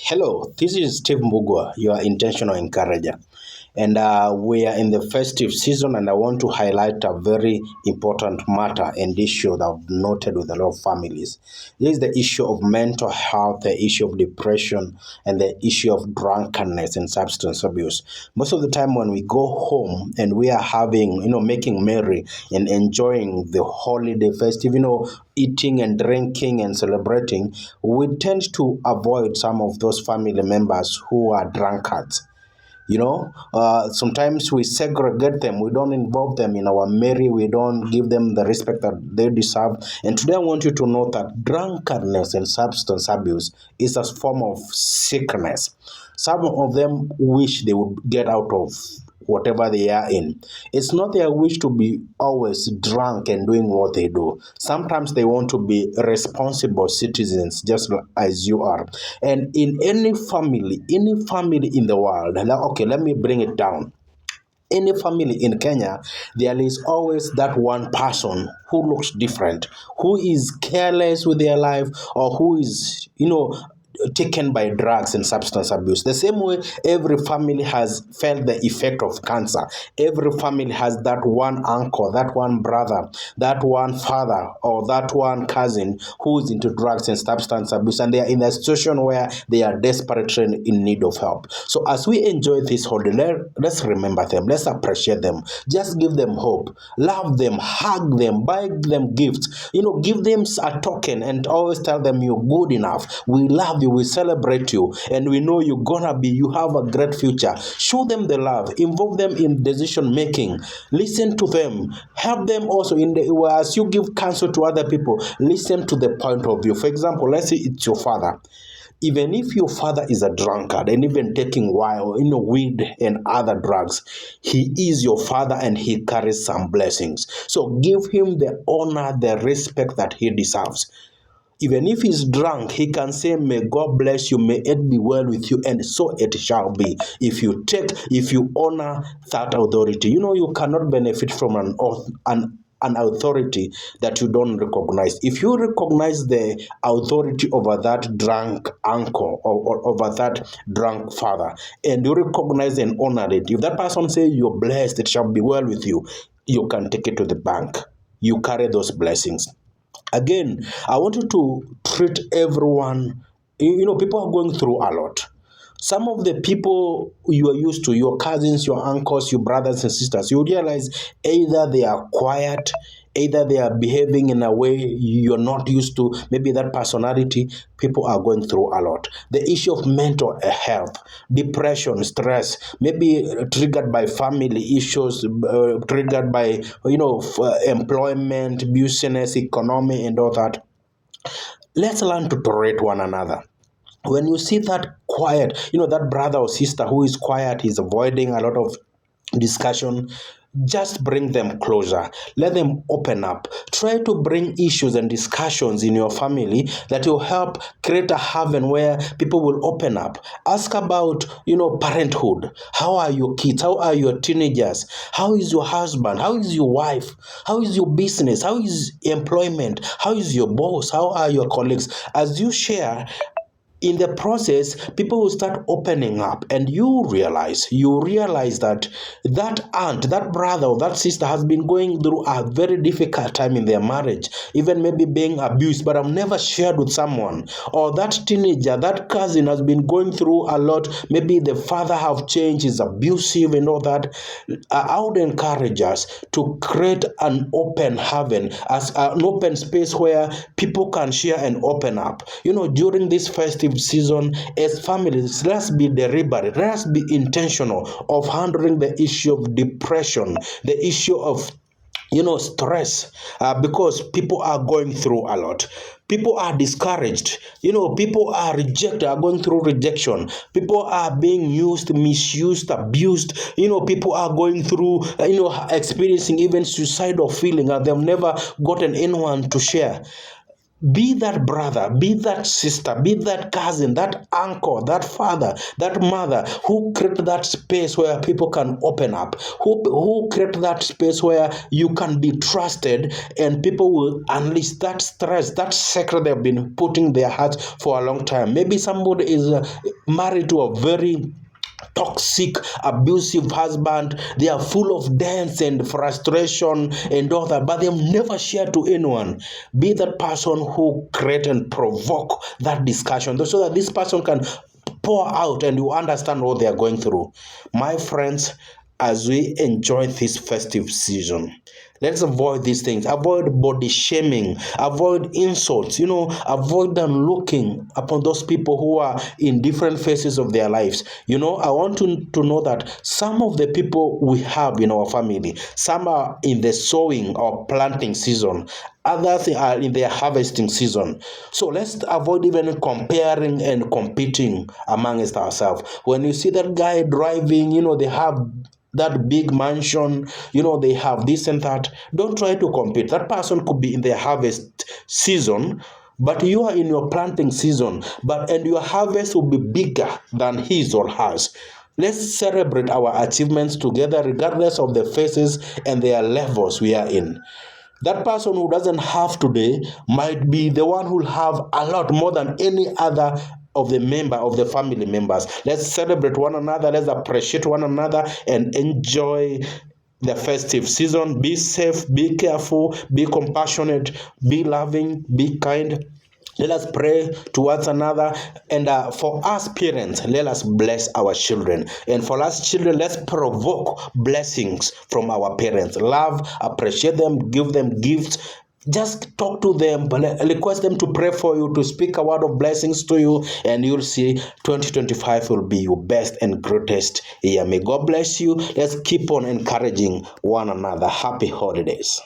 Hello, this is Steve Mbugua, your intentional encourager. And we are in the festive season, and I want to highlight a very important matter and issue that I've noted with a lot of families. This is the issue of mental health, the issue of depression, and the issue of drunkenness and substance abuse. Most of the time, when we go home and we are having, making merry and enjoying the holiday festive, eating and drinking and celebrating, we tend to avoid some of those family members who are drunkards. Sometimes we segregate them. We don't involve them in our merry. We don't give them the respect that they deserve. And today I want you to know that drunkenness and substance abuse is a form of sickness. Some of them wish they would get out of whatever they are in. It's not their wish to be always drunk and doing what they do. Sometimes they want to be responsible citizens just as you are. And in any family in the world, okay, let me bring it down. Any family in Kenya, there is always that one person who looks different, who is careless with their life, or who is, taken by drugs and substance abuse. The same way every family has felt the effect of cancer. Every family has that one uncle, that one brother, that one father, or that one cousin who is into drugs and substance abuse, and they are in a situation where they are desperately in need of help. So as we enjoy this holiday, let's remember them, let's appreciate them, just give them hope, love them, hug them, buy them gifts, give them a token, and always tell them you're good enough. We love you, we celebrate you, and we know you have a great future. Show them the love, involve them in decision making, listen to them, help them also as you give counsel to other people, listen to the point of view. For example, let's say it's your father. Even if your father is a drunkard and even taking weed and other drugs, he is your father and he carries some blessings. So give him the honor, the respect that he deserves. Even if he's drunk, he can say, may God bless you, may it be well with you, and so it shall be. If you honor that authority, you cannot benefit from an authority that you don't recognize. If you recognize the authority over that drunk uncle or over that drunk father, and you recognize and honor it, if that person says you're blessed, it shall be well with you, you can take it to the bank. You carry those blessings. Again, I want you to treat everyone. People are going through a lot. Some of the people you are used to, your cousins, your uncles, your brothers and sisters, you realize either they are quiet, either they are behaving in a way you're not used to, maybe that personality. People are going through a lot. The issue of mental health, depression, stress, maybe triggered by family issues, triggered by, employment, business, economy, and all that. Let's learn to tolerate one another. When you see that quiet, that brother or sister who is quiet, is avoiding a lot of discussion, just bring them closer. Let them open up. Try to bring issues and discussions in your family that will help create a haven where people will open up. Ask about, parenthood. How are your kids? How are your teenagers? How is your husband? How is your wife? How is your business? How is employment? How is your boss? How are your colleagues? As you share, in the process, people will start opening up, and you realize that aunt, that brother, or that sister has been going through a very difficult time in their marriage, even maybe being abused, but I've never shared with someone. Or that teenager, that cousin has been going through a lot. Maybe the father have changed, is abusive and all that. I would encourage us to create an open haven, as an open space where people can share and open up. During this festive season, as families, let's be deliberate, let's be intentional of handling the issue of depression, the issue of stress, because people are going through a lot. People are discouraged. People are going through rejection. People are being used, misused, abused. People are going through, experiencing even suicidal feeling, and they've never gotten anyone to share. Be that brother, be that sister, be that cousin, that uncle, that father, that mother who create that space where people can open up, who create that space where you can be trusted and people will unleash that stress, that secret they've been putting their hearts for a long time. Maybe somebody is married to a very toxic, abusive husband. They are full of dance and frustration and all that, but they've never shared to anyone. Be that person who create and provoke that discussion so that this person can pour out and you understand what they are going through. My friends, as we enjoy this festive season, let's avoid these things. Avoid body shaming. Avoid insults. Avoid them looking upon those people who are in different phases of their lives. I want to know that some of the people we have in our family, some are in the sowing or planting season. Others are in their harvesting season. So let's avoid even comparing and competing amongst ourselves. When you see that guy driving, they have that big mansion, they have this and that. Don't try to compete. That person could be in their harvest season, but you are in your planting season, and your harvest will be bigger than his or hers. Let's celebrate our achievements together, regardless of the phases and their levels we are in. That person who doesn't have today might be the one who will have a lot more than any other of the family members. Let's celebrate one another, let's appreciate one another and enjoy the festive season. Be safe, be careful, be compassionate, be loving, be kind. Let us pray towards another. And for us parents, let us bless our children. And for us children, let's provoke blessings from our parents. Love, appreciate them, give them gifts. Just talk to them, request them to pray for you, to speak a word of blessings to you, and you'll see 2025 will be your best and greatest year. May God bless you. Let's keep on encouraging one another. Happy holidays.